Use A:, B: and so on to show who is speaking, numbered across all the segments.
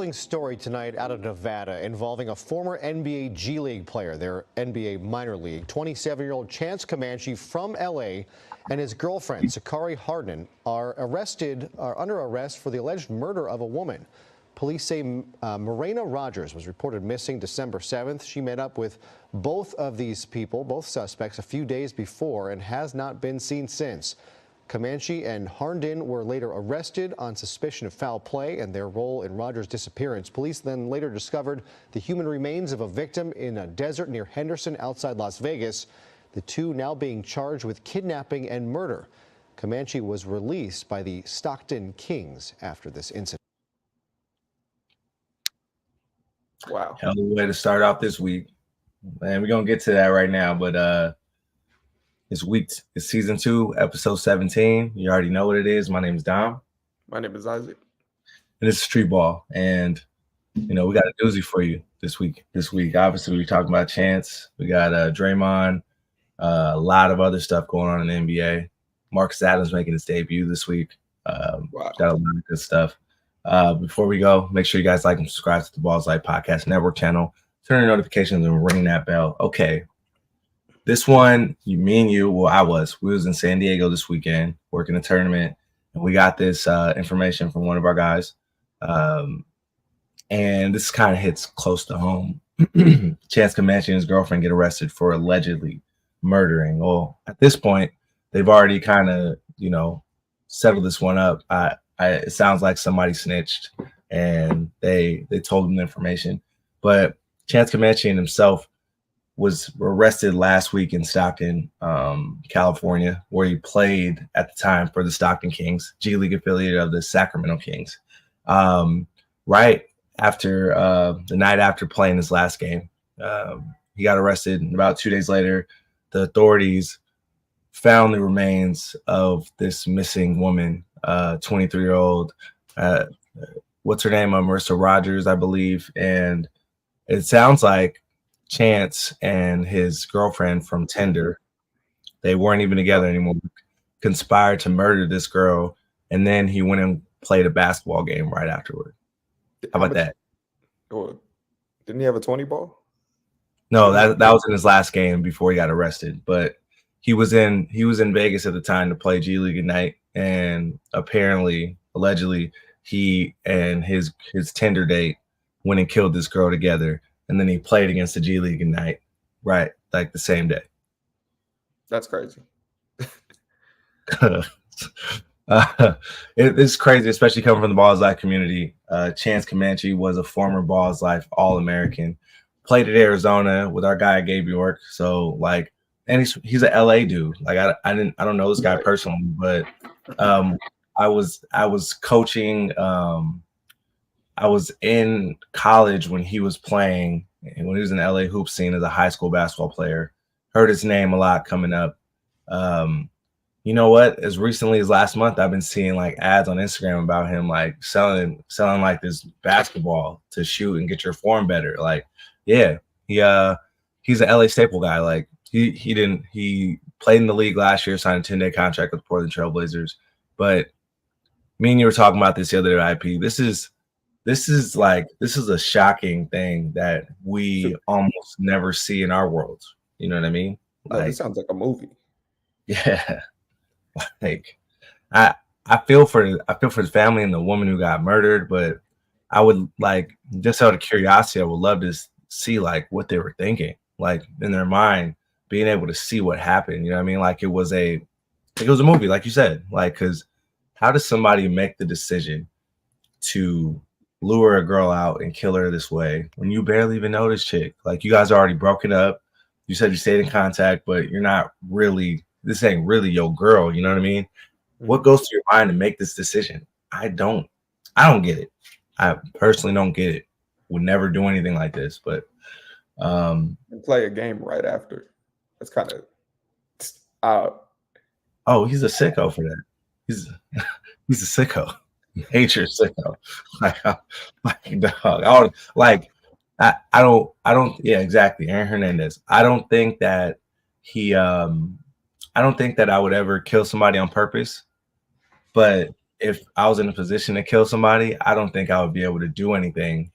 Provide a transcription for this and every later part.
A: troubling story tonight out of Nevada involving a former NBA G League player, their NBA minor league. 27-year-old Chance Comanche from L.A. and his girlfriend, Sakari Hardin, are under arrest for the alleged murder of a woman. Police say Morena Rogers was reported missing December 7th. She met up with both of these people, both suspects, a few days before and has not been seen since. Comanche and Hardin were later arrested on suspicion of foul play and their role in Rogers' disappearance. Police then later discovered the human remains of a victim in a desert near Henderson outside Las Vegas. The two now being charged with kidnapping and murder. Comanche was released by the Stockton Kings after this incident.
B: Wow.
C: Hell of a way to start off this week. Man, we're going to get to that right now, but it's season 2, episode 17. You already know what it is. My name is Dom.
B: My name is Isaac.
C: And it's Streetball. And, we got a doozy for you this week. Obviously, we're talking about Chance. We got Draymond, a lot of other stuff going on in the NBA. Marcus Adams making his debut this week.
B: Wow.
C: Got a lot of good stuff. Before we go, make sure you guys like and subscribe to the Balls Light Podcast Network channel. Turn your notifications and ring that bell. Okay. This one, me and you, we was in San Diego this weekend working a tournament, and we got this information from one of our guys. And this kind of hits close to home. Chance Comanche and his girlfriend get arrested for allegedly murdering. Well, at this point, they've already kind of, settled this one up. It sounds like somebody snitched and they told them the information. But Chance Comanche himself was arrested last week in Stockton, California, where he played at the time for the Stockton Kings, G League affiliate of the Sacramento Kings. Right after the night after playing his last game, he got arrested. And about 2 days later, the authorities found the remains of this missing woman, 23-year-old, what's her name? Marissa Rogers, I believe. And it sounds like Chance and his girlfriend from Tinder, they weren't even together anymore, conspired to murder this girl, and then he went and played a basketball game right afterward. How about that?
B: Didn't he have a 20 ball?
C: No, that was in his last game before he got arrested. But he was in Vegas at the time to play G League Ignite, and allegedly, he and his Tinder date went and killed this girl together. And then he played against the G League Ignite, right, like the same day.
B: That's crazy.
C: It's crazy, especially coming from the Balls Life community. Chance Comanche was a former Balls Life All-American. Played at Arizona with our guy Gabe York. So and he's an LA dude. I don't know this guy personally, but I was coaching. I was in college when he was playing, and when he was in the LA hoop scene as a high school basketball player. Heard his name a lot coming up. You know what? As recently as last month, I've been seeing ads on Instagram about him selling this basketball to shoot and get your form better. He's an LA staple guy. He played in the league last year, signed a 10-day contract with the Portland Trailblazers. But me and you were talking about this the other day, IP. This is a shocking thing that we almost never see in our world. You know what I mean?
B: It sounds like a movie.
C: Yeah. I feel for the family and the woman who got murdered, but I would just out of curiosity, I would love to see what they were thinking, in their mind, being able to see what happened. You know what I mean? It was a movie, like you said, because how does somebody make the decision to lure a girl out and kill her this way when you barely even know this chick? You guys are already broken up. You said you stayed in contact, but you're not really, this ain't really your girl. You know what I mean? Mm-hmm. What goes through your mind to make this decision? I don't get it. I personally don't get it. Would never do anything like this, but
B: and play a game right after. That's kind of
C: oh, he's a sicko for that. He's a sicko. Nature sicko. Dog. I don't. Yeah, exactly. Aaron Hernandez. I don't think that I don't think that I would ever kill somebody on purpose, but if I was in a position to kill somebody, I don't think I would be able to do anything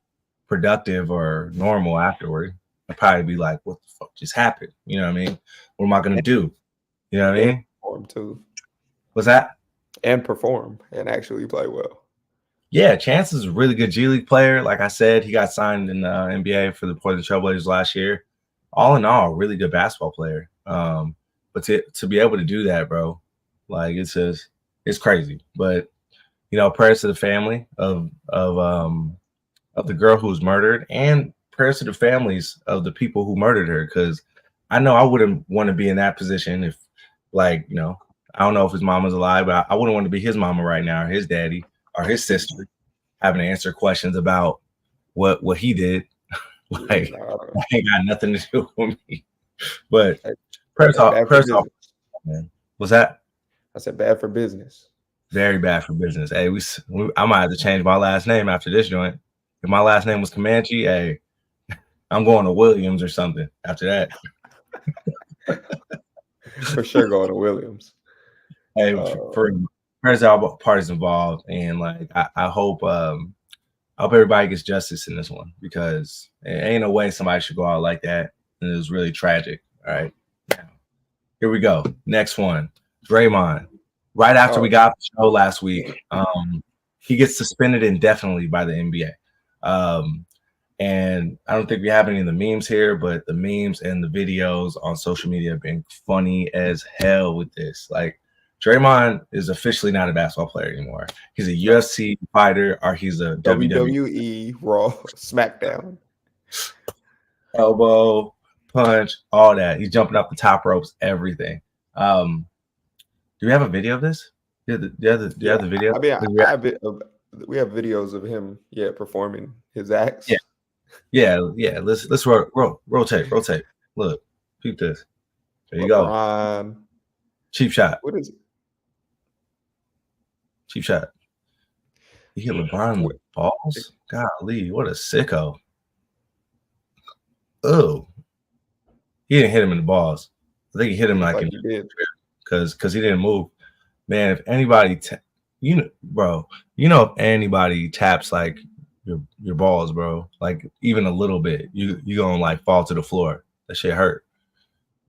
C: productive or normal afterward. I'd probably be like, what the fuck just happened? You know what I mean? What am I gonna do? You know what I mean?
B: Perform too.
C: What's that?
B: And perform and actually play well.
C: Yeah, Chance is a really good G League player. Like I said, he got signed in the NBA for the Portland Trailblazers last year. All in all, really good basketball player. But to be able to do that, bro, like it's crazy. But you know, prayers to the family of the girl who was murdered, and prayers to the families of the people who murdered her. Because I know I wouldn't want to be in that position if, like, you know, I don't know if his mama's alive, but I wouldn't want to be his mama right now, or his daddy, or his sister, having to answer questions about what he did. Like, that ain't got nothing to do with me. But prayers off, man. What's that?
B: I said bad for business.
C: Very bad for business. Hey, I might have to change my last name after this joint. If my last name was Comanche, hey, I'm going to Williams or something after that.
B: For sure, going to Williams.
C: Hey, for prayers to all parties involved, and like I hope everybody gets justice in this one, because it ain't no way somebody should go out like that, and it was really tragic. All right, now here we go. Next one, Draymond. Right after we got the show last week, he gets suspended indefinitely by the NBA. And I don't think we have any of the memes here, but the memes and the videos on social media have been funny as hell with this. Like, Draymond is officially not a basketball player anymore. He's a UFC fighter, or he's a
B: WWE Raw SmackDown.
C: Elbow, punch, all that. He's jumping up the top ropes, everything. Do we have a video of this? Do you have the video?
B: I mean, we have videos of him, performing his acts.
C: Yeah. Let's rotate. Look, peep this. There you go. Cheap shot.
B: What is it?
C: Cheap shot. He hit LeBron with balls? Golly, what a sicko. Oh. He didn't hit him in the balls. I think he hit him like
B: he did.
C: Because he didn't move. Man, if anybody if anybody taps like your balls, bro, like even a little bit, you gonna like fall to the floor. That shit hurt.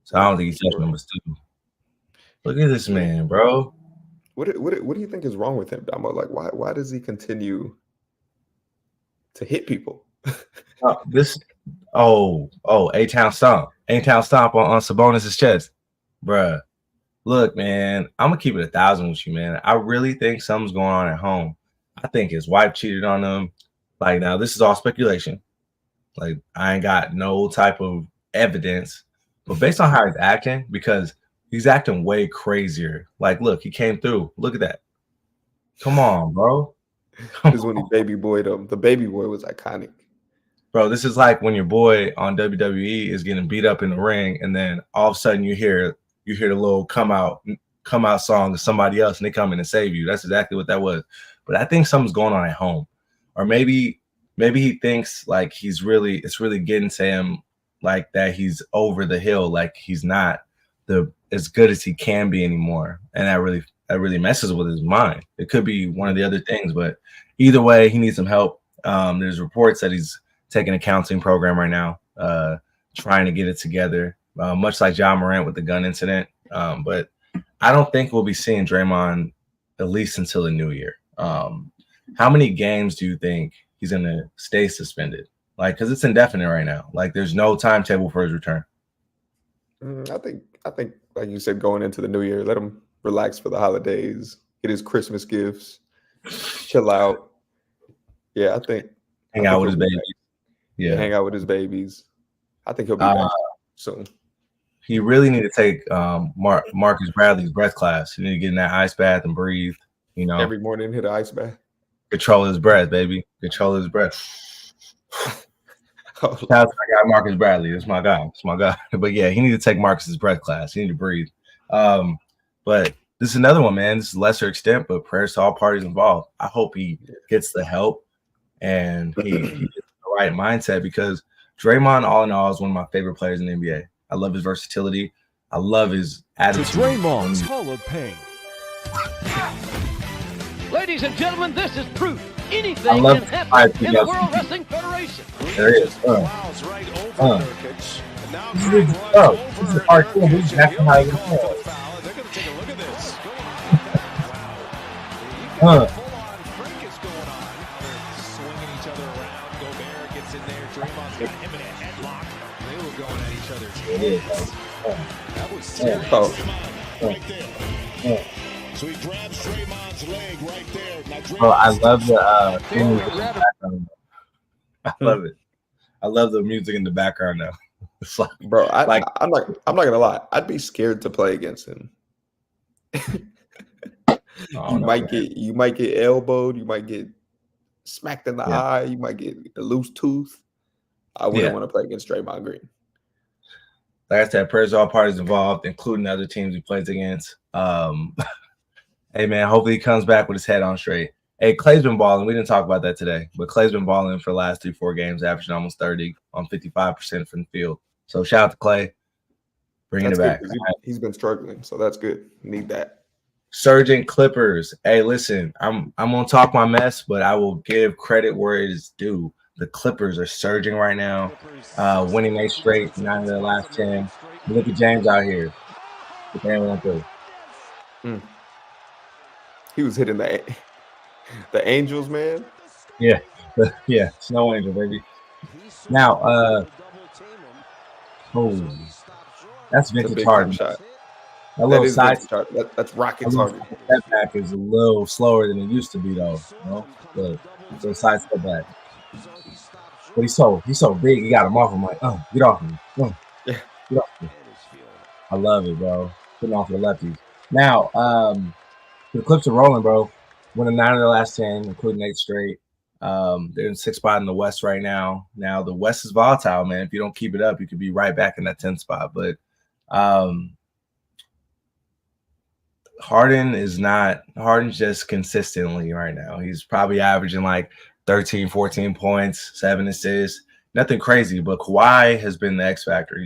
C: So I don't think he's touched number 2. Look at this man, bro.
B: What do you think is wrong with him, Damo? Like, why does he continue to hit people? A-Town Stomp on Sabonis' chest, bruh. Look, man, I'm gonna keep it 1,000 with you, man. I really think something's going on at home. I think his wife cheated on him. Like, now this is all speculation. Like, I ain't got no type of evidence, but based on how he's acting, because he's acting way crazier. Like, look, he came through. Look at that. Come on, bro. This is when he baby boyed him. The baby boy was iconic.
C: Bro, this is like when your boy on WWE is getting beat up in the ring, and then all of a sudden you hear the little come out song of somebody else, and they come in and save you. That's exactly what that was. But I think something's going on at home. Or maybe he thinks like it's really getting to him, like that he's over the hill, like he's not as good as he can be anymore. And that really messes with his mind. It could be one of the other things, but either way, he needs some help. There's reports that he's taking a counseling program right now, trying to get it together, much like John Morant with the gun incident. But I don't think we'll be seeing Draymond at least until the new year. How many games do you think he's going to stay suspended? Like, because it's indefinite right now. Like, there's no timetable for his return.
B: I think, like you said, going into the new year, let him relax for the holidays, get his Christmas gifts, chill out. Yeah, I think
C: hang out with his babies. Yeah,
B: hang out with his babies. I think he'll be back soon.
C: He really need to take Marcus Bradley's breath class. He need to get in that ice bath and breathe. You know,
B: every morning hit an ice bath.
C: Control his breath, baby. Control his breath. Shout out to my guy Marcus Bradley. That's my guy. That's my guy. But yeah, he need to take Marcus's breath class. He need to breathe. But this is another one, man. This is lesser extent, but prayers to all parties involved. I hope he gets the help and he gets the right mindset, because Draymond, all in all, is one of my favorite players in the NBA. I love his versatility. I love his attitude.
D: To Draymond's Hall of Fame. Ladies and gentlemen, this is proof.
C: I
D: Anything
C: love
D: can happen in the
C: together.
D: World Wrestling Federation.
C: There it is. This is hardcore. This is exactly how you feel.
E: Frank is going on. They're swinging each other around. Gobert gets in there. Draymond's got him in a headlock. They were going at each other's heads. That was serious. Right there. So he grabs Draymond's leg right there. Now,
C: Bro, I love the music in the background. I love it. I love the music in the background now. It's like,
F: Bro, I'm not gonna lie. I'd be scared to play against him. You might get elbowed. You might get smacked in the eye. You might get a loose tooth. I wouldn't want to play against Draymond Green.
C: Like I said, prayers to all parties involved, including other teams he plays against. Hey man, hopefully he comes back with his head on straight. Hey, Clay's been balling. We didn't talk about that today, but Clay's been balling for the last 3-4 games, averaging almost 30 on 55% from the field. So shout out to Clay, bringing it back.
F: He's been struggling, so that's good. Need that.
C: Surging Clippers. Hey, listen, I'm gonna talk my mess, but I will give credit where it is due. The Clippers are surging right now, winning 8 straight, 9 of their last 10. Look at James out here.
F: He was hitting the Angels, man.
C: Yeah, yeah, Snow Angel, baby. Now, that's vintage Harden.
F: Shot.
C: A little side
F: shot. That's Rockets Harden.
C: Step back is a little slower than it used to be, though. You know, the side step back. But he's so big. He got him off. I'm like, get off me. Get off me. I love it, bro. Getting off the lefties. Now, the Clips are rolling, bro. Winning 9 of their last 10, including 8 straight. They're in 6th spot in the West right now. Now the West is volatile, man. If you don't keep it up, you could be right back in that 10th spot. But Harden's just consistently right now. He's probably averaging like 13, 14 points, 7 assists. Nothing crazy, but Kawhi has been the X factor.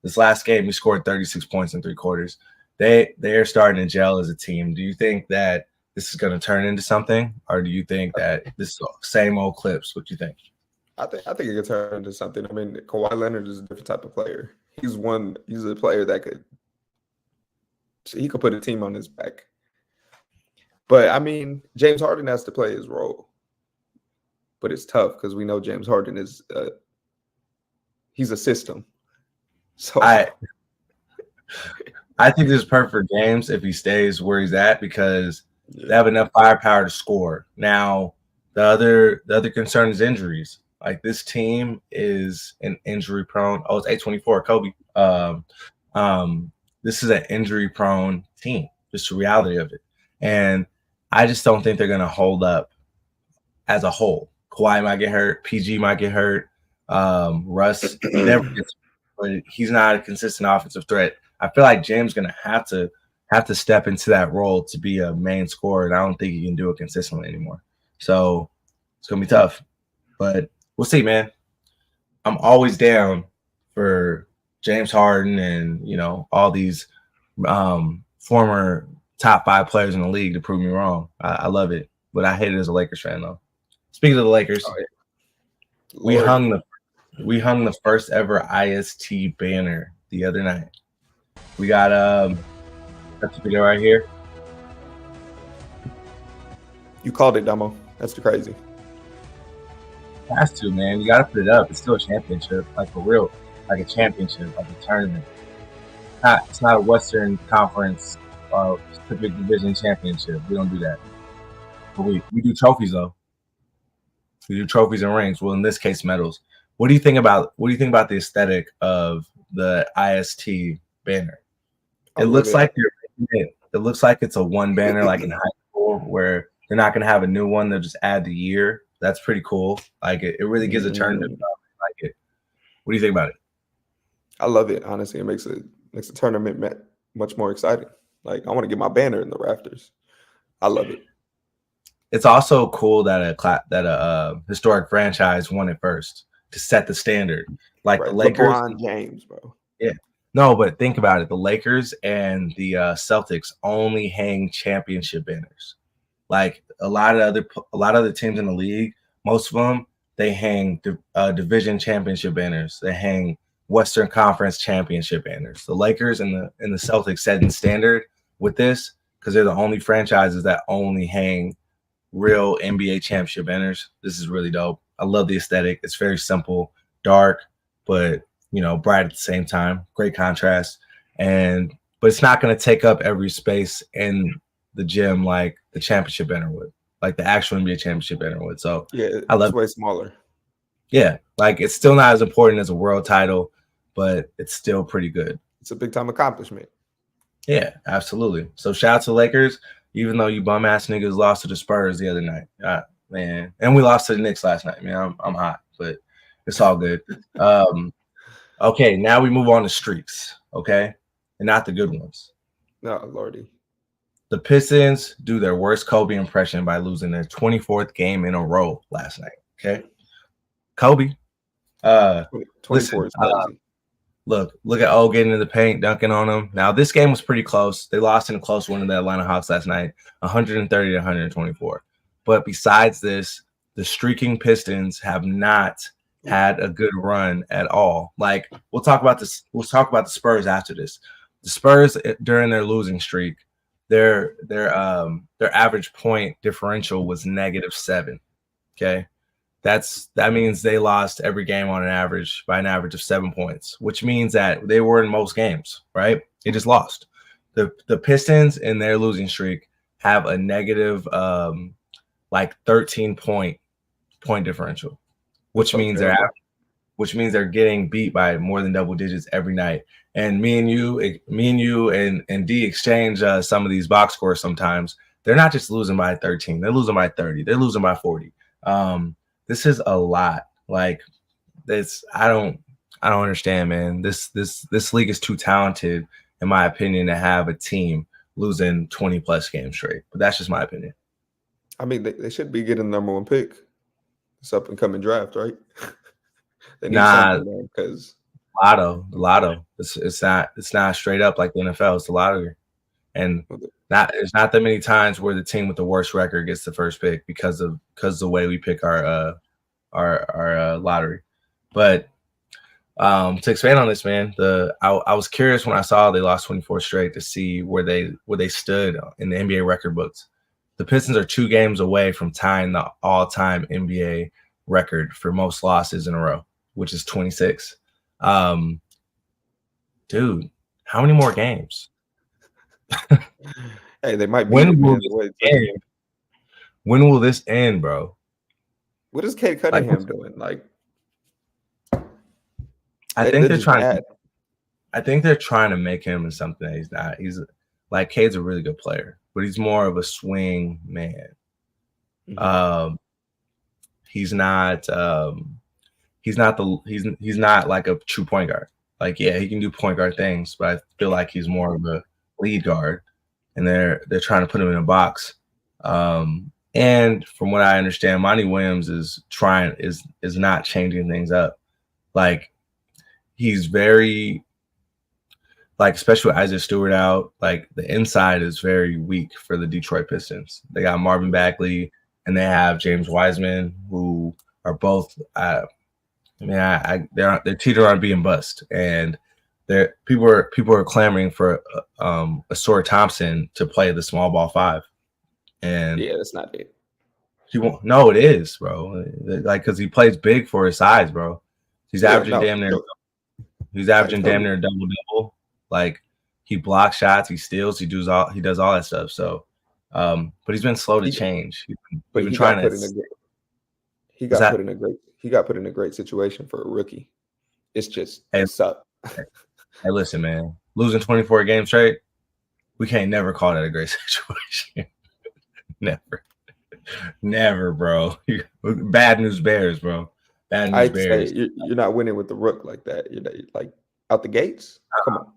C: This last game, he scored 36 points in 3 quarters. They're starting to gel as a team. Do you think that this is going to turn into something, or do you think that this is the same old Clips? What do you think?
F: I think it could turn into something. I mean, Kawhi Leonard is a different type of player. He's a player that could put a team on his back. But I mean, James Harden has to play his role. But it's tough because we know James Harden is he's a system. So
C: I think this is perfect for James if he stays where he's at, because they have enough firepower to score. Now, the other concern is injuries. Like, this team is an injury prone. Oh, it's 824, Kobe. This is an injury prone team. Just the reality of it. And I just don't think they're going to hold up as a whole. Kawhi might get hurt. PG might get hurt. Russ never gets hurt, but he's not a consistent offensive threat. I feel like James going to have to step into that role to be a main scorer, and I don't think he can do it consistently anymore. So it's going to be tough, but we'll see, man. I'm always down for James Harden and, all these former top 5 players in the league to prove me wrong. I love it, but I hate it as a Lakers fan, though. Speaking of the Lakers, we hung the first ever IST banner the other night. We got that's the video right here.
F: You called it, Damo. That's crazy.
C: Has to, man. You got to put it up. It's still a championship, like for real, like a championship, like a tournament. It's not a Western Conference Pacific Division championship. We don't do that. But we do trophies though. We do trophies and rings. Well, in this case, medals. What do you think about the aesthetic of the IST banner? It looks like it's a one banner, like in high school, where they're not going to have a new one. They'll just add the year. That's pretty cool. Like it really gives a tournament. I like it. What do you think about it?
F: I love it. Honestly, it makes a tournament much more exciting. Like, I want to get my banner in the rafters. I love it.
C: It's also cool that a historic franchise won it first to set the standard. Like the Lakers,
F: LeBron James, bro.
C: Yeah. No, but think about it. The Lakers and the Celtics only hang championship banners. Like a lot of other teams in the league, most of them, they hang division championship banners. They hang Western Conference championship banners. The Lakers and the Celtics set in standard with this because they're the only franchises that only hang real NBA championship banners. This is really dope. I love the aesthetic. It's very simple, dark, but bright at the same time. Great contrast. But it's not going to take up every space in the gym like the championship banner would, like the actual NBA championship banner would. So
F: yeah,
C: I love
F: it's way smaller.
C: Yeah, like it's still not as important as a world title, but it's still pretty good.
F: It's a big time accomplishment.
C: Yeah, absolutely. So shout out to the Lakers, even though you bum ass niggas lost to the Spurs the other night. Man, and we lost to the Knicks last night. Man, I'm hot, but it's all good. Okay, now we move on to streaks. Okay, and not the good ones.
F: No, Lordy.
C: The Pistons do their worst Kobe impression by losing their 24th game in a row last night. Okay, Kobe.
F: 24 is crazy.
C: Look at O getting in the paint, dunking on him. Now, this game was pretty close. They lost in a close one to the Atlanta Hawks last night, 130 to 124. But besides this, the streaking Pistons have not had a good run at all. Like, we'll talk about this. We'll talk about the Spurs after this. The Spurs, during their losing streak, their average point differential was -7. Okay. That means they lost every game on an average by an average of 7 points, which means that they were in most games, right? They just lost. The Pistons in their losing streak have a negative 13 point differential, which means they're getting beat by more than double digits every night. And me and you and D exchange some of these box scores sometimes. They're not just losing by 13, they're losing by 30, they're losing by 40. This is a lot. Like this, I don't understand, man. This league is too talented, in my opinion, to have a team losing 20 plus games straight. But that's just my opinion.
F: I mean, they should be getting the #1 pick. It's up and coming draft, right? They need something because lotto. It's not straight up like the NFL. It's the lottery, and there's not that many times where the team with the worst record gets the first pick because of the way we pick our lottery. But to expand on this, man, I was curious when I saw they lost 24 straight to see where they stood in the NBA record books. The Pistons are 2 games away from tying the all-time NBA record for most losses in a row, which is 26. Dude, how many more games? Hey, they might be.
C: When will this end, bro?
F: What is Cade Cunningham doing? Like,
C: I think they're trying. I think they're trying to make him into something that he's not. He's like Cade's a really good player, but he's more of a swing man. Mm-hmm. He's not like a true point guard. Like, yeah, he can do point guard things, but I feel like he's more of a lead guard, and they're trying to put him in a box. And from what I understand, Monty Williams is not changing things up. Like, he's very, like, especially with Isaiah Stewart out, like the inside is very weak for the Detroit Pistons. They got Marvin Bagley and they have James Wiseman, who are both they're teetering on being bust, and people are clamoring for Asor Thompson to play the small ball 5. And
F: yeah, that's not it.
C: He won't. No, it is, bro. Like, because he plays big for his size, bro. He's averaging damn near. He's averaging damn near a double. Like, he blocks shots, he steals, he does all that stuff. So, but he's been slow to change. He got
F: put in a great situation for a rookie. It's just sucked.
C: Hey, listen, man. Losing 24 games straight, we can't never call that a great situation. Never, bro. Bad news bears, bro. Bad news bears.
F: You're not winning with the rook like that. You're like out the gates. Come on.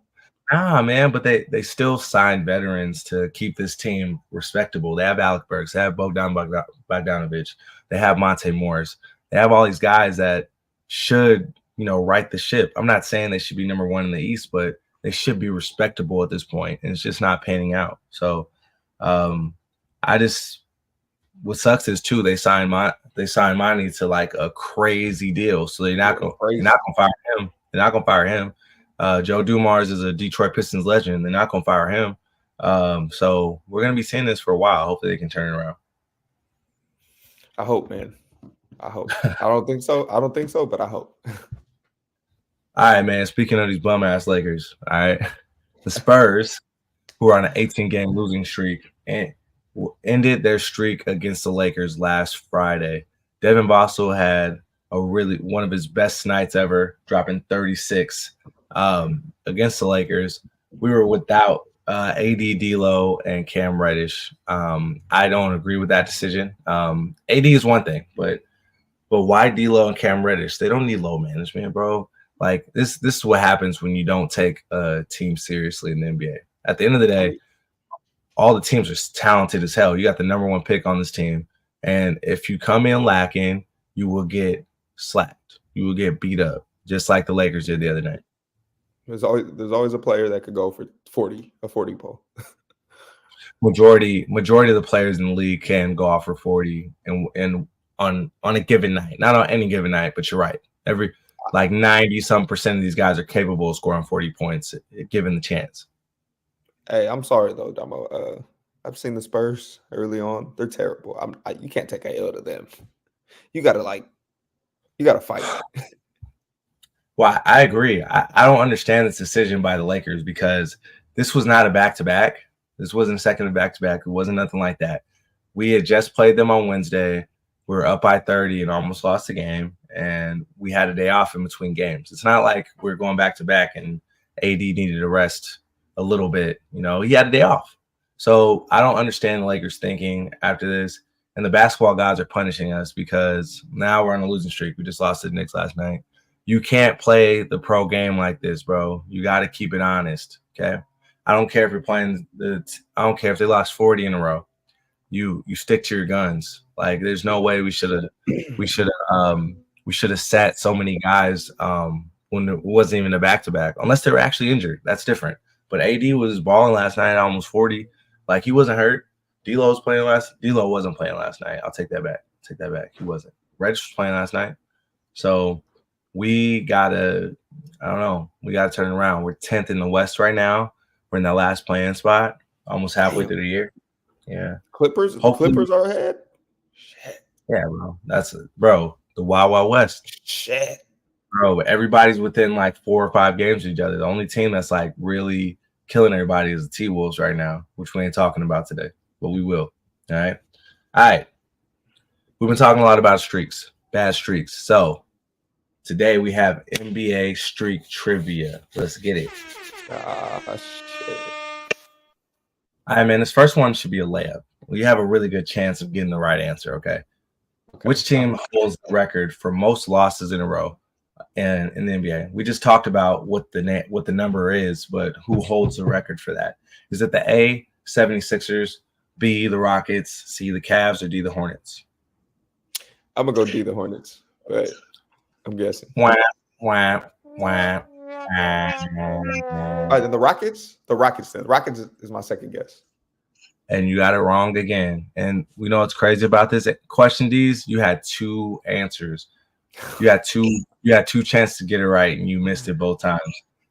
C: Nah, man, but they still signed veterans to keep this team respectable. They have Alec Burks, they have Bogdan Bogdanovic, they have Monte Morris. They have all these guys that should, right the ship. I'm not saying they should be #1 in the East, but they should be respectable at this point, and it's just not panning out. So,
B: what sucks is too they signed Monty to like a crazy deal, so they're not gonna fire him. They're not gonna fire him. Joe Dumars is a Detroit Pistons legend. They're not gonna fire him. So we're gonna be seeing this for a while. Hopefully they can turn it around.
F: I hope, man. I hope. I don't think so. But I hope.
B: All right, man. Speaking of these bum ass Lakers, all right, the Spurs, who are on an 18-game losing streak, and ended their streak against the Lakers last Friday. Devin Vassell had one of his best nights ever, dropping 36 against the Lakers. We were without AD, D'Lo, and Cam Reddish. I don't agree with that decision. AD is one thing, but why D'Lo and Cam Reddish? They don't need low management, bro. Like this is what happens when you don't take a team seriously in the NBA. At the end of the day, all the teams are talented as hell. You got the number 1 pick on this team, and if you come in lacking, you will get slapped. You will get beat up, just like the Lakers did the other night.
F: There's always a player that could go for 40 ball.
B: Majority of the players in the league can go off for 40 and on a given night. Not on any given night, but you're right. Every 90-some% of these guys are capable of scoring 40 points given the chance.
F: Hey, I'm sorry though, Damo. I've seen the Spurs early on. They're terrible. You can't take a L to them. You gotta fight.
B: Well, I agree. I don't understand this decision by the Lakers because this was not a back-to-back. This wasn't second back-to-back. It wasn't nothing like that. We had just played them on Wednesday. We were up by 30 and almost lost the game, and we had a day off in between games. It's not like we're going back-to-back and AD needed to rest a little bit. You know, he had a day off. So I don't understand the Lakers thinking after this. And the basketball gods are punishing us because now we're on a losing streak. We just lost to the Knicks last night. You can't play the pro game like this, bro. You got to keep it honest, okay? I don't care if you're playing I don't care if they lost 40 in a row. You stick to your guns. Like there's no way we should have sat so many guys when it wasn't even a back-to-back, unless they were actually injured. That's different. But AD was balling last night, almost 40. Like he wasn't hurt. D'Lo wasn't playing last night. I'll take that back. He wasn't. Reddish was playing last night. So we gotta turn it around. We're 10th in the West right now. We're in that last playing spot, almost halfway through the year. Yeah.
F: Clippers are ahead. Shit.
B: Yeah, bro. Bro, the Wild Wild West.
F: Shit.
B: Bro, everybody's within like 4 or 5 games of each other. The only team that's like really killing everybody is the T-Wolves right now, which we ain't talking about today, but we will. All right. We've been talking a lot about streaks, bad streaks. So today we have NBA streak trivia. Let's get it.
F: Shit.
B: All right, man. This first one should be a layup. Well, you have a really good chance of getting the right answer, okay? Which team holds the record for most losses in a row in the NBA? We just talked about what the number is, but who holds the record for that? Is it the A, 76ers, B, the Rockets, C, the Cavs, or D, the Hornets?
F: I'm going to go D, the Hornets, but I'm guessing.
B: Wah.
F: All right, then the Rockets. The Rockets is my second guess.
B: And you got it wrong again. And we know what's crazy about this question, D's. You had 2 answers. You had two chances to get it right, and you missed it both times.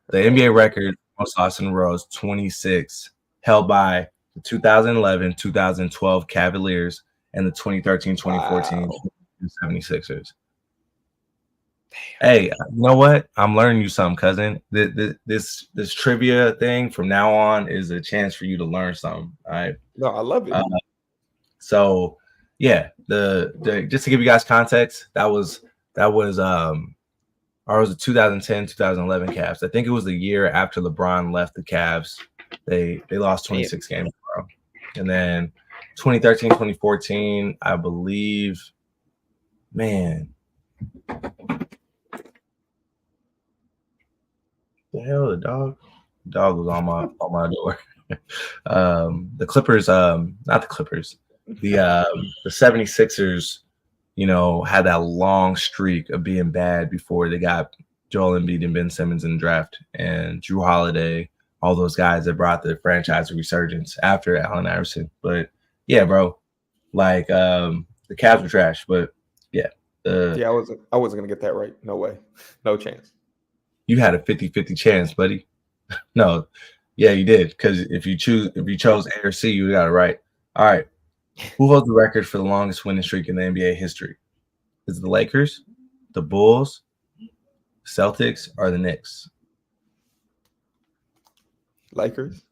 B: The NBA record most losses in a row is 26, held by the 2011, 2012 Cavaliers and the 2013, 2014 76ers. Hey, you know what? I'm learning you something, cousin. This trivia thing from now on is a chance for you to learn something. All right.
F: No, I love it.
B: So yeah, the just to give you guys context, that was the 2010, 2011 Cavs. I think it was the year after LeBron left the Cavs. They lost 26 games in a row. And then 2013, 2014, I believe, man. The hell, the dog was on my door. The Clippers, not the Clippers, the 76ers, you know, had that long streak of being bad before they got Joel Embiid and Ben Simmons in the draft and Drew Holiday, all those guys that brought the franchise resurgence after Allen Iverson. But yeah, bro, Like the Cavs were trash, but yeah.
F: Yeah, I wasn't gonna get that right. No way. No chance.
B: You had a 50-50 chance, buddy. No, yeah, you did. Because if you chose A or C, you got it right. All right. Who holds the record for the longest winning streak in the NBA history? Is it the Lakers, the Bulls, Celtics, or the Knicks?
F: Lakers.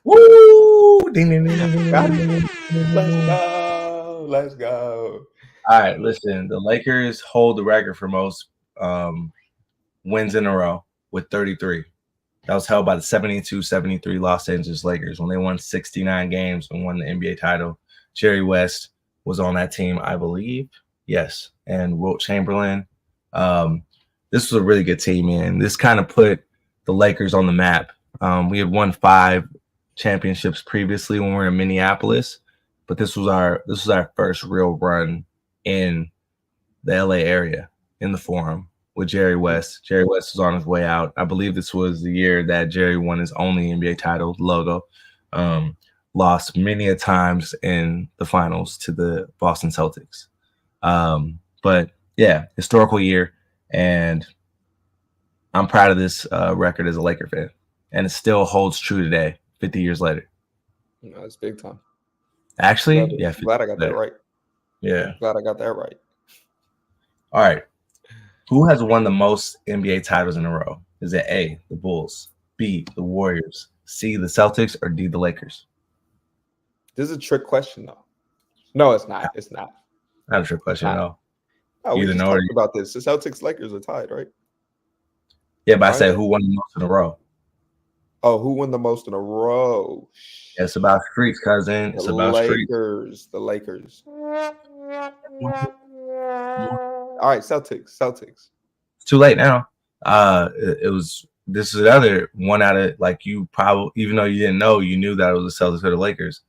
B: Woo! Ding, ding, ding, ding, ding,
F: Got
B: ding,
F: it.
B: ding, ding,
F: Let's
B: ding.
F: go. Let's go.
B: All right, listen. The Lakers hold the record for most wins in a row with 33. That was held by the 72-73 Los Angeles Lakers when they won 69 games and won the NBA title. Jerry West was on that team, I believe. Yes, and Wilt Chamberlain. This was a really good team, man. This kind of put the Lakers on the map. We had won 5 championships previously when we were in Minneapolis, but this was our first real run in the LA area in the Forum with Jerry West. Jerry West was on his way out. I believe this was the year that Jerry won his only NBA title, logo. Lost many a times in the finals to the Boston Celtics. But yeah, historical year, and I'm proud of this record as a Laker fan, and it still holds true today, 50 years later.
F: No, it's big time.
B: Actually,
F: Glad I got that right.
B: Yeah.
F: Glad I got that right.
B: All right. Who has won the most NBA titles in a row? Is it A, the Bulls, B, the Warriors, C, the Celtics, or D, the Lakers?
F: This is a trick question, though. No, it's not. It's not.
B: Not a trick question at all.
F: Oh, we
B: Either
F: just
B: know or
F: talked about this. The Celtics Lakers are tied, right?
B: Yeah, but I
F: Right.
B: said who won the most in a row?
F: Oh, who won the most in a row?
B: It's about streaks, cousin. It's
F: The
B: about streaks.
F: Lakers. The Lakers. All right, Celtics.
B: It's too late now. It was. This is another one out of, like, you probably, even though you didn't know, you knew that it was the Celtics or the Lakers.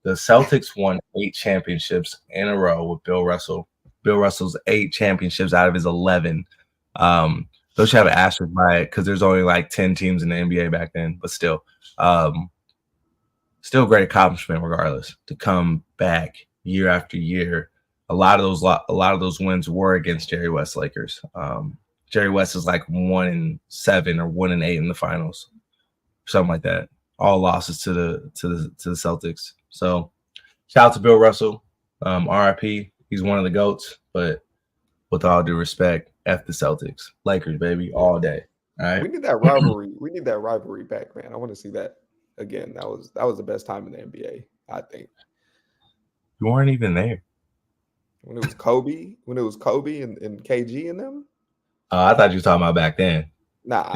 B: The Celtics won 8 championships in a row with Bill Russell. Bill Russell's 8 championships out of his 11. Those should have an asterisk by it because there's only like 10 teams in the NBA back then, but still a great accomplishment regardless to come back year after year. A lot of those wins were against Jerry West Lakers. Jerry West is like 1-7 or 1-8 in the finals, something like that. All losses to the Celtics. So shout out to Bill Russell. RIP. He's one of the GOATs, but with all due respect, F the Celtics. Lakers, baby, all day. All right.
F: We need that rivalry. We need that rivalry back, man. I want to see that again. That was the best time in the NBA, I think.
B: You weren't even there.
F: When it was Kobe and KG and them.
B: I thought you were talking about back then.
F: Nah,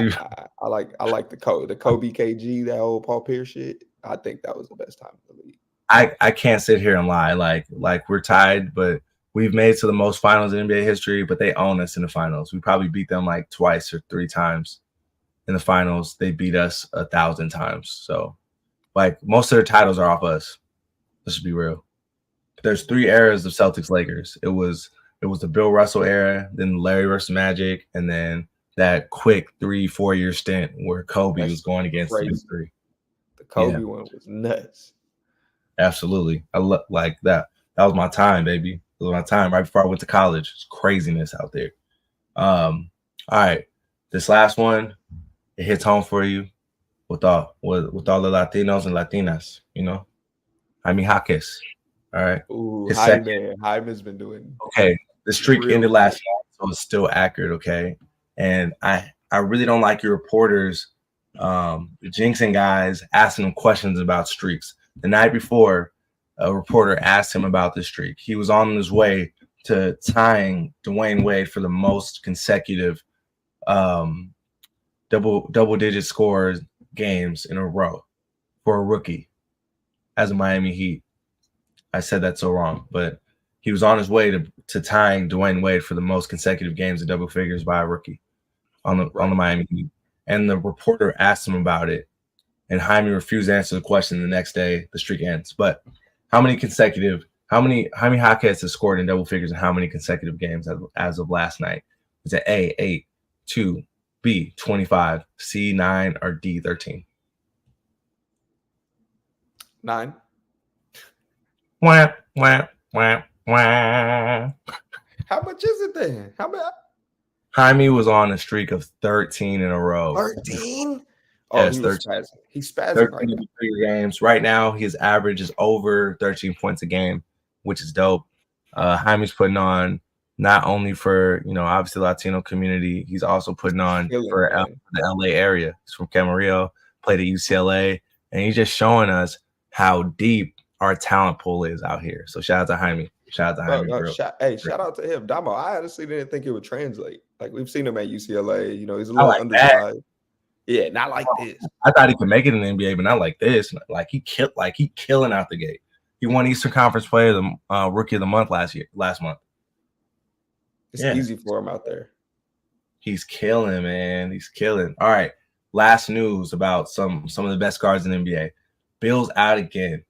F: I like the Kobe KG, that old Paul Pierce shit. I think that was the best time in the league.
B: I can't sit here and lie. Like we're tied, but we've made it to the most finals in NBA history, but they own us in the finals. We probably beat them like twice or 3 times in the finals. They beat us 1,000 times. So, like, most of their titles are off us. Let's just be real. There's 3 eras of Celtics Lakers. It was the Bill Russell era, then Larry versus Magic, and then that quick 3-4 year stint where Kobe was going against the 3.
F: The Kobe one was nuts.
B: Absolutely. I like that. That was my time, baby. It was my time right before I went to college. It's craziness out there. All right. This last one, it hits home for you with all the Latinos and Latinas, you know. Jaime Jaquez. All right.
F: Ooh, Jaime's been doing
B: okay. The streak ended last night, so it's still accurate, okay? And I really don't like your reporters jinxing guys, asking them questions about streaks. The night before, a reporter asked him about the streak. He was on his way to tying Dwayne Wade for the most consecutive double-digit scores games in a row for a rookie as a Miami Heat. I said that so wrong, but he was on his way to tying Dwayne Wade for the most consecutive games in double figures by a rookie on the Miami Heat. And the reporter asked him about it, and Jaime refused to answer the question. The next day, the streak ends. But how many Jaime Jaquez has scored in double figures in how many consecutive games as of last night? Is it A, 8, 2, B, 25, C, 9, or D, 13?
F: 9.
B: Wah. Wah, wah, wah.
F: How much is it then? How much?
B: Jaime was on a streak of 13 in a row.
F: 13? Oh,
B: Yes,
F: he was
B: 13.
F: spazzing. He's spazzing
B: 13
F: right now.
B: games. Right now, his average is over 13 points a game, which is dope. Jaime's putting on not only for, obviously Latino community, he's also putting on for the LA area. He's from Camarillo, played at UCLA, and he's just showing us how deep our talent pool is out here. So shout out to Jaime. Shout out to Jaime.
F: Shout out to him. Damo, I honestly didn't think it would translate. Like, we've seen him at UCLA. He's a little undersized. Yeah, not like this.
B: I thought he could make it in the NBA, but not like this. Like he killing out the gate. He won Eastern Conference Player of the Rookie of the Month last month.
F: It's easy for him out there.
B: He's killing, man. He's killing. All right. Last news about some of the best guards in the NBA. Bill's out again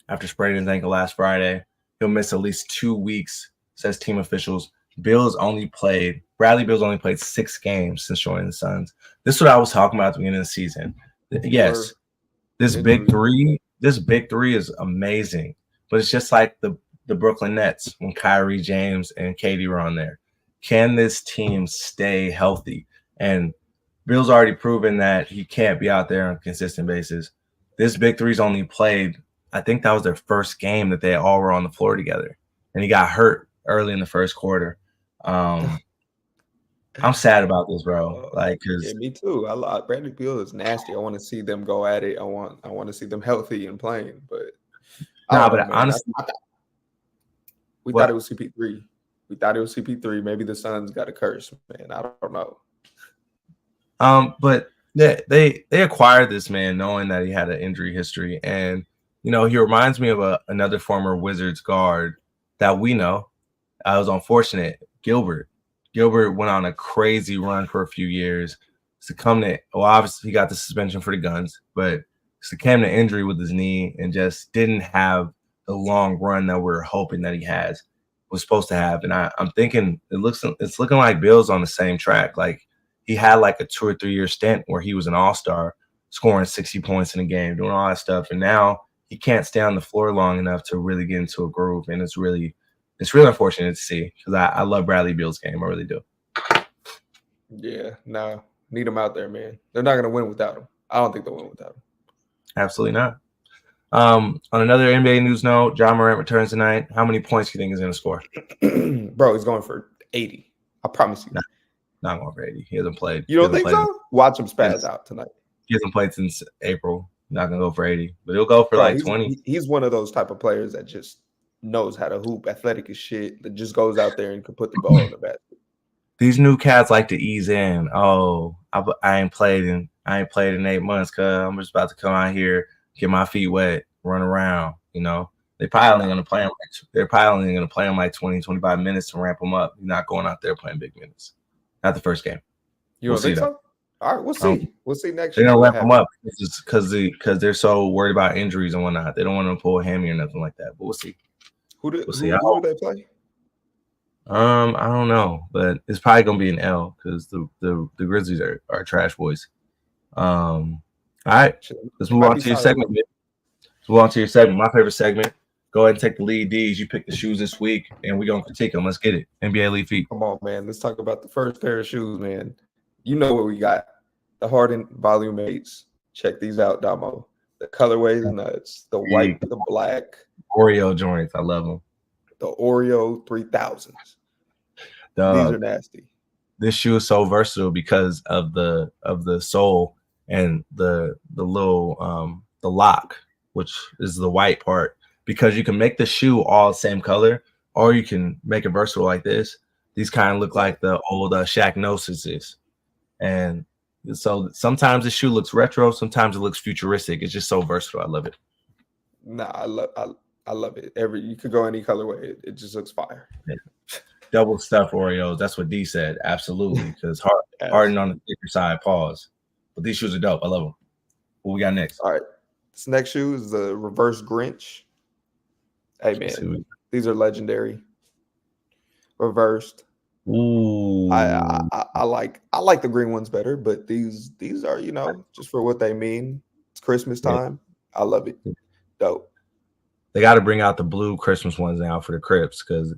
B: after spraining his ankle last Friday. He'll miss at least 2 weeks, says team officials. Bradley Bill's only played 6 games since joining the Suns. This is what I was talking about at the beginning of the season. Yes, this big three is amazing, but it's just like the Brooklyn Nets when Kyrie, James, and KD were on there. Can this team stay healthy? And Bill's already proven that he can't be out there on a consistent basis. This big three's only played, I think that was their first game that they all were on the floor together, and he got hurt early in the first quarter. I'm sad about this, bro. Because
F: me too. Bradley Beal is nasty. I want to see them go at it. I want to see them healthy and playing. But
B: honestly,
F: we thought it was CP3. We thought it was CP3. Maybe the Suns got a curse, man. I don't know.
B: But they acquired this man knowing that he had an injury history, and he reminds me of another former Wizards guard that we know. I was unfortunate, Gilbert. Gilbert went on a crazy run for a few years. Obviously he got the suspension for the guns, but succumbed to injury with his knee and just didn't have the long run that we're hoping that he was supposed to have. And I'm thinking it's looking like Bill's on the same track. Like he had like a 2 or 3 year stint where he was an all-star, scoring 60 points in a game, doing all that stuff. And now he can't stay on the floor long enough to really get into a groove. And it's really unfortunate to see because I love Bradley Beal's game. I really do.
F: Yeah, no, need him out there, man. They're not going to win without him. I don't think they'll win without him.
B: Absolutely not. On another NBA news note, Ja Morant returns tonight. How many points do you think he's going to score?
F: Bro, he's going for 80. I promise you.
B: Not going for 80. He hasn't played.
F: You don't think so? Watch him spaz out tonight.
B: He hasn't played since April. Not going to go for 80, but he'll go for 20.
F: He's one of those type of players that just knows how to hoop, athletic as shit, that just goes out there and can put the ball in the basket.
B: These new cats like to ease in. Oh, I ain't played in 8 months, cuz I'm just about to come out here, get my feet wet, run around. They probably only going to play him. They're probably only going to play him like 20, 25 minutes to ramp him up. He's not going out there playing big minutes. Not the first game.
F: You don't think so? All right, we'll see. We'll see next
B: year.
F: They're
B: going to ramp him up because they're so worried about injuries and whatnot. They don't want to pull a hammy or nothing like that. But we'll see.
F: Who do they play?
B: I don't know, but it's probably gonna be an L because the Grizzlies are trash boys. All right, let's move on to your segment. My favorite segment. Go ahead and take the lead, D's. You pick the shoes this week, and we're gonna critique them. Let's get it. NBA Elite Feet.
F: Come on, man. Let's talk about the first pair of shoes, man. You know what we got? The Harden Volume 8s. Check these out, Damo. The colorway is nuts. The white, the black.
B: Oreo joints. I love them.
F: The Oreo 3000s. These are nasty.
B: This shoe is so versatile because of the sole and the little the lock, which is the white part. Because you can make the shoe all the same color, or you can make it versatile like this. These kind of look like the old Shaq Gnosis. And so sometimes the shoe looks retro, sometimes it looks futuristic. It's just so versatile. I love it.
F: Nah, I love it. You could go any colorway. It just looks fire.
B: Yeah. Double stuff Oreos. That's what D said. Absolutely. Because Harden on the thicker side, pause. But these shoes are dope. I love them. What we got next?
F: All right. This next shoe is the reverse Grinch. Hey, man. These are legendary. Reversed.
B: Ooh.
F: I like the green ones better, but these are, just for what they mean. It's Christmas time. I love it. Dope.
B: They got to bring out the blue Christmas ones now for the Crips because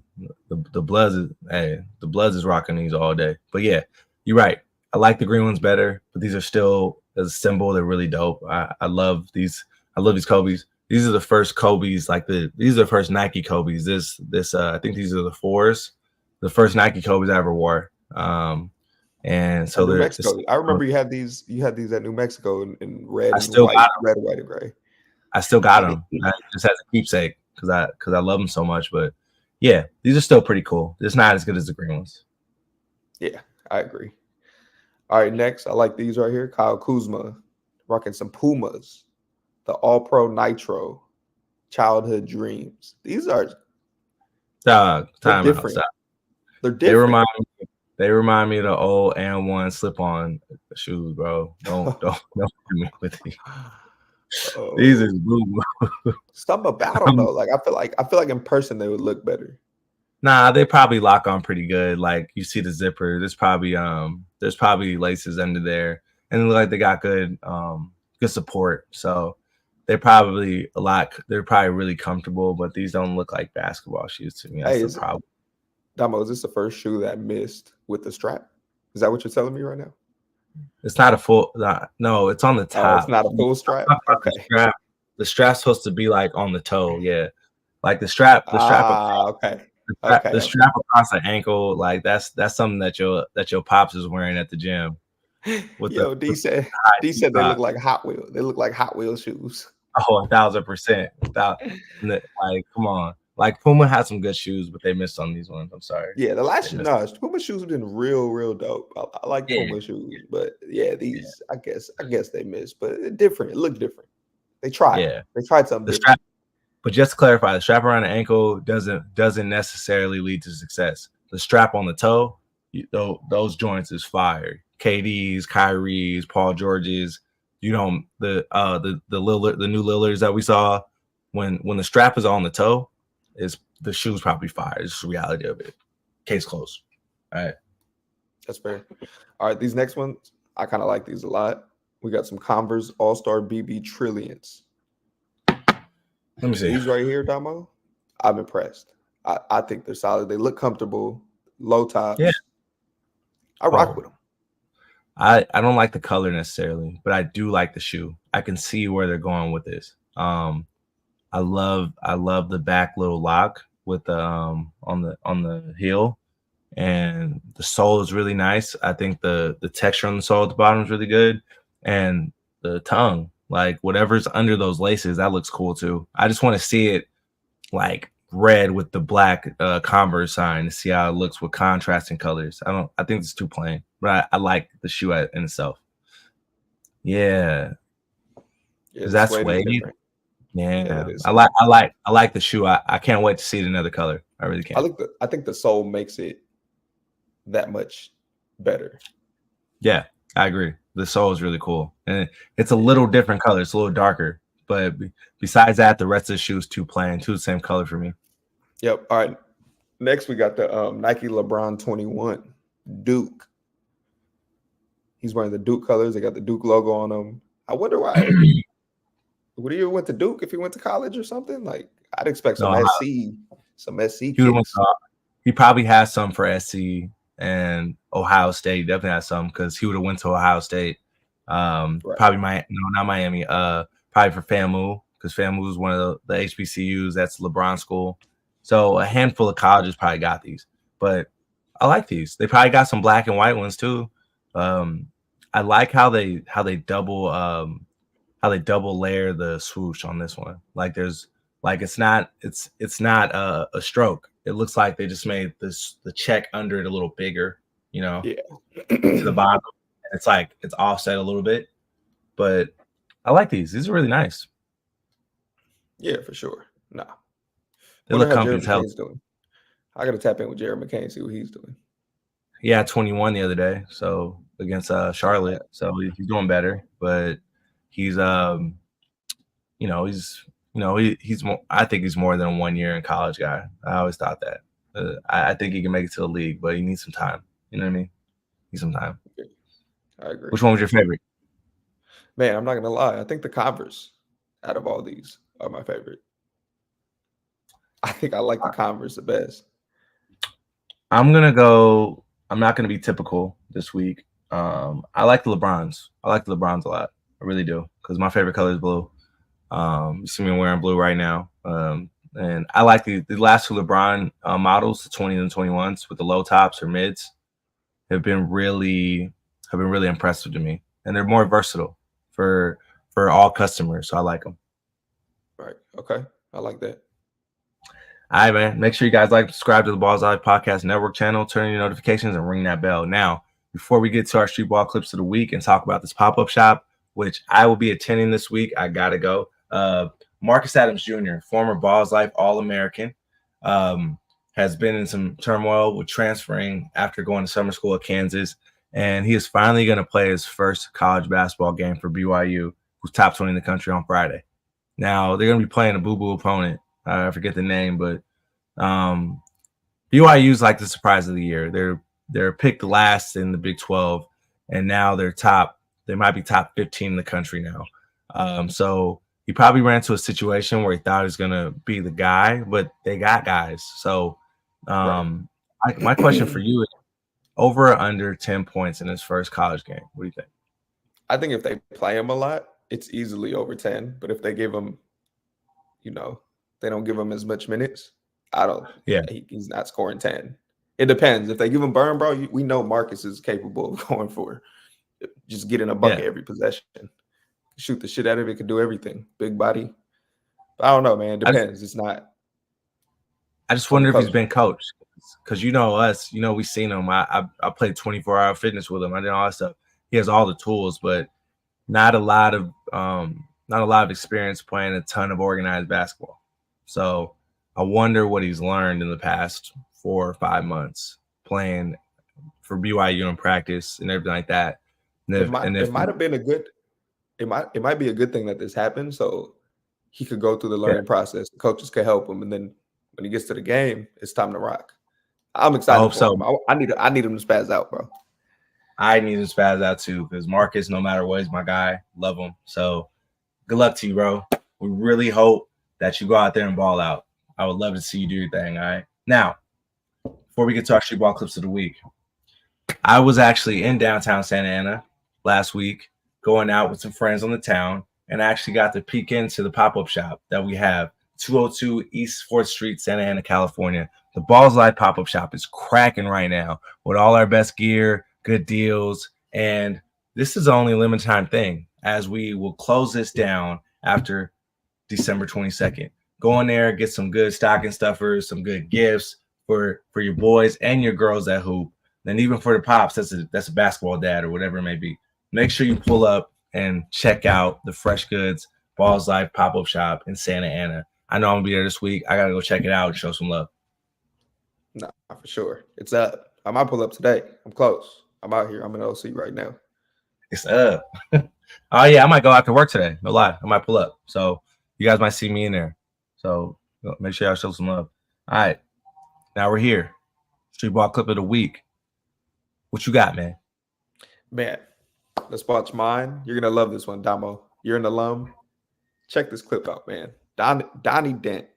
B: the Bloods is rocking these all day. But yeah, you're right. I like the green ones better, but these are still as a symbol. They're really dope. I love these. I love these Kobe's. These are the first Kobe's, these are the first Nike Kobe's. This I think these are the 4s, the first Nike Kobe's I ever wore. And so
F: New
B: they're
F: Mexico. I remember you had these at New Mexico in red
B: I
F: and
B: still
F: white,
B: got
F: red, white, and gray.
B: I still got them just as a keepsake because I love them so much. But yeah, these are still pretty cool. It's not as good as the green ones.
F: Yeah, I agree. All right, next, I like these right here. Kyle Kuzma rocking some Pumas, the All Pro Nitro, Childhood Dreams. These are
B: Time out.
F: different.
B: Stop.
F: They're different.
B: They remind me of the old and1 slip-on shoes, bro. Don't do me with these. These is blue.
F: Something about them though. Like I feel like in person they would look better.
B: Nah, they probably lock on pretty good. Like you see the zipper. There's probably laces under there, and it look like they got good support. So they're probably really comfortable. But these don't look like basketball shoes to me. That's the problem.
F: Damo, is this the first shoe that missed with the strap? Is that what you're telling me right now?
B: It's not a full. No, it's on the top.
F: It's not a full strap. Okay.
B: The strap's supposed to be like on the toe. Yeah, like the strap.
F: Okay.
B: The strap across the ankle, like that's something that your pops is wearing at the gym.
F: D said they look like Hot Wheels. They look like Hot Wheels shoes.
B: Oh, 1,000%. Like, come on. Like Puma had some good shoes, but they missed on these ones. I'm sorry.
F: Yeah, Puma shoes have been real dope. I like Puma shoes, but yeah, these I guess they missed, but it's different. It looked different. They tried. Yeah, they tried something.
B: Strap, but just to clarify, the strap around the ankle doesn't necessarily lead to success. The strap on the toe, those joints is fire. KD's, Kyrie's, Paul George's. You know the new Lillards that we saw. When the strap is on the toe, the shoe's probably fire. It's the reality of it. Case closed. All right.
F: That's fair. All right, these next ones, I kind of like these a lot. We got some Converse All-Star BB Trillions.
B: Let me see.
F: These right here, Damo, I'm impressed. I think they're solid. They look comfortable, low tops.
B: Yeah.
F: I rock with them.
B: I don't like the color necessarily, but I do like the shoe. I can see where they're going with this. I love the back little lock with the on the heel, and the sole is really nice. I think the texture on the sole at the bottom is really good, and the tongue, like whatever's under those laces, that looks cool too. I just want to see it like red with the black Converse sign to see how it looks with contrasting colors. I think it's too plain, but I like the shoe in itself. Yeah. Is that suede? Yeah, I like the shoe. I can't wait to see it in another color. I really can't.
F: I think the sole makes it that much better.
B: Yeah, I agree. The sole is really cool, and it's a little different color. It's a little darker, but besides that, the rest of the shoe is too plain, the same color for me.
F: Yep. All right. Next, we got the Nike LeBron 21 Duke. He's wearing the Duke colors. They got the Duke logo on them. I wonder why. Would he have went to Duke if he went to college or something? Like I'd expect some SC kicks.
B: He probably has some for SC and Ohio State. He definitely has some because he would have went to Ohio State. Right. Probably not Miami. Probably for FAMU because FAMU is one of the HBCUs. That's LeBron school. So a handful of colleges probably got these, but I like these. They probably got some black and white ones too. I like how they double layer the swoosh on this one. Like there's like it's not a stroke. It looks like they just made the check under it a little bigger, to the bottom. And it's offset a little bit, but I like these. These are really nice.
F: Yeah, for sure. Nah,
B: they look comfy as hell.
F: I got to tap in with Jared McCain, see what he's doing.
B: Yeah, 21 the other day, so against Charlotte. So he's doing better, but he's he's more, I think he's more than a 1 year in college guy. I always thought that. I think he can make it to the league, but he needs some time. You know what I mean? Need some time.
F: I agree.
B: Which one was your favorite?
F: Man, I'm not gonna lie. I think the Converse out of all these are my favorite. I think I like the Converse the best.
C: I'm gonna go. I'm not gonna be typical this week. I like the LeBrons. I like the LeBrons a lot. I really do, because my favorite color is blue. You see me wearing blue right now. And I like the last two LeBron models, the 20s and 21s with the low tops or mids, have been really impressive to me, and they're more versatile for all customers. So I like them.
F: Right. Okay. I like that.
C: All right, man. Make sure you guys subscribe to the Balls Live Podcast Network channel, turn on your notifications, and ring that bell. Now, before we get to our street ball clips of the week and talk about this pop-up shop, which I will be attending this week, I gotta go. Marcus Adams Jr., former Balls Life All-American, has been in some turmoil with transferring after going to summer school at Kansas, and he is finally going to play his first college basketball game for BYU, who's top 20 in the country, on Friday. Now, they're going to be playing a boo-boo opponent. I forget the name, but BYU's like the surprise of the year. They're picked last in the Big 12, and now they might be top 15 in the country now. So he probably ran into a situation where he thought he was going to be the guy, but they got guys. So my question for you is, over or under 10 points in his first college game? What do you think?
F: I think if they play him a lot, it's easily over 10. But if they give him, they don't give him as much minutes, he's not scoring 10. It depends. If they give him burn, bro, we know Marcus is capable of going for just getting a bucket every possession. Shoot the shit out of it, could do everything. Big body. I don't know, man. It depends. It's not.
C: I just wonder if he's been coached, because us, we seen him. I played 24-hour fitness with him. I did all that stuff. He has all the tools, but not a lot of experience playing a ton of organized basketball. So I wonder what he's learned in the past 4 or 5 months playing for BYU in practice and everything like that.
F: It might be a good thing that this happened, so he could go through the learning process. The coaches could help him, and then when he gets to the game, it's time to rock. I'm excited for him. I need him to spaz out, bro.
C: I need him to spaz out too, because Marcus, no matter what, is my guy. Love him. So good luck to you, bro. We really hope that you go out there and ball out. I would love to see you do your thing. All right. Now, before we get to our street ball clips of the week, I was actually in downtown Santa Ana last week, going out with some friends on the town, and I actually got to peek into the pop-up shop that we have, 202 East 4th Street, Santa Ana, California. The Balls Live pop-up shop is cracking right now with all our best gear, good deals, and this is only a limited time thing, as we will close this down after December 22nd. Go in there, get some good stocking stuffers, some good gifts for your boys and your girls that hoop, and even for the pops, that's a basketball dad or whatever it may be. Make sure you pull up and check out the Fresh Goods Balls Live pop-up shop in Santa Ana. I know I'm gonna be there this week. I gotta go check it out and show some love.
F: No, for sure. It's up. I might pull up today. I'm close. I'm out here. I'm in OC right now.
C: It's up. Oh yeah, I might go after work today. No lie, I might pull up. So you guys might see me in there. So make sure y'all show some love. All right, now we're here. Street ball clip of the week. What you got, man?
F: Man, let's watch mine. You're gonna love this one, Damo. You're an alum. Check this clip out, man. Donnie Dent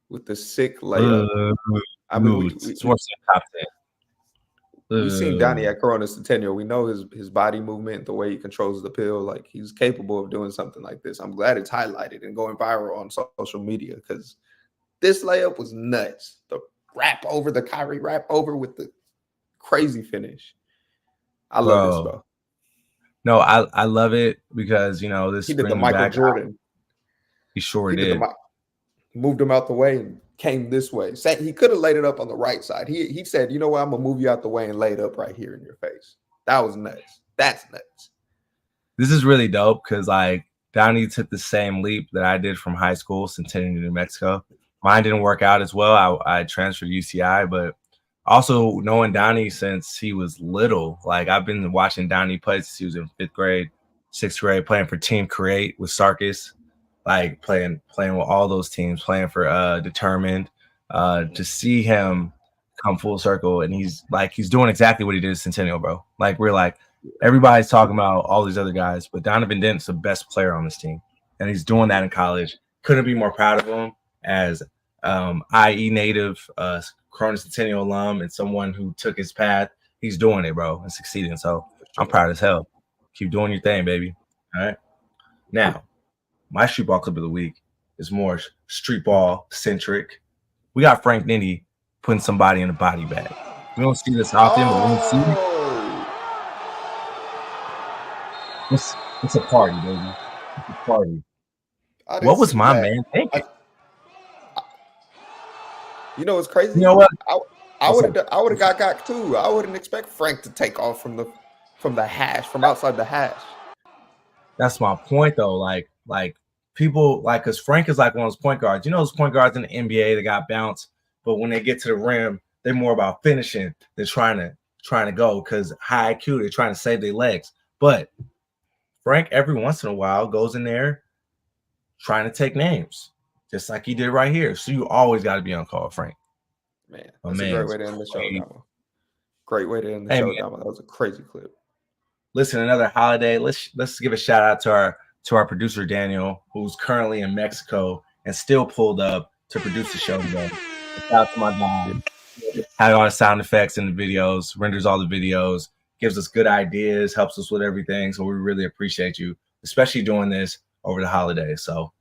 F: with the sick layup.
C: It's worse than top 10.
F: We've seen Donnie at Corona Centennial. We know his body movement, the way he controls the pill. Like, he's capable of doing something like this. I'm glad it's highlighted and going viral on social media, because this layup was nuts. The Kyrie wrap over with the crazy finish. I love this, bro.
C: No, I love it because, this
F: he did the Michael Jordan.
C: He sure did.
F: Moved him out the way and came this way. He could have laid it up on the right side. He said, you know what, I'm going to move you out the way and lay it up right here in your face. That was nuts. That's nuts.
C: This is really dope because, Donnie took the same leap that I did from high school, Centennial, New Mexico. Mine didn't work out as well. I transferred to UCI, but also knowing Donnie since he was little, I've been watching Donnie play since he was in 5th grade, 6th grade, playing for Team Create with Sarkis. Playing with all those teams, playing for Determined, to see him come full circle, and he's doing exactly what he did at Centennial, bro. Everybody's talking about all these other guys, but Donovan Dent's the best player on this team, and he's doing that in college. Couldn't be more proud of him as
B: IE native, Corona Centennial alum, and someone who took his path. He's doing it, bro, and succeeding. So I'm proud as hell. Keep doing your thing, baby. All right. Now, my street ball clip of the week is more street ball centric. We got Frank Nitti putting somebody in a body bag. We don't see this often, but we don't see it. It's a party, baby. It's a party. What was my man thinking?
F: You know what's crazy?
B: You know what?
F: I would have got too. I wouldn't expect Frank to take off from the hash, from outside the hash.
B: That's my point, though. Like people like, because Frank is like one of those point guards. You know those point guards in the NBA that got bounced, but when they get to the rim, they're more about finishing than trying to go, because high IQ, they're trying to save their legs. But Frank, every once in a while, goes in there trying to take names, just like he did right here. So you always got to be on call, Frank.
F: Man, that's a great way to end the show, Dama. Great way to end the show, Dama. That was a crazy clip.
B: Listen, another holiday. Let's give a shout out to our producer Daniel, who's currently in Mexico and still pulled up to produce the show today. Shout out to my dad. Had all the sound effects in the videos, renders all the videos, gives us good ideas, helps us with everything. So we really appreciate you, especially doing this over the holidays. So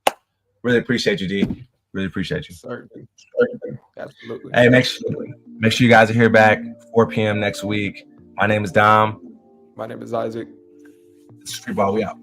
B: really appreciate you, D. Really appreciate you.
F: Certainly. Absolutely.
B: Hey, make sure you guys are here back 4 p.m. next week. My name is Dom.
F: My name is Isaac.
B: Streetball, we out.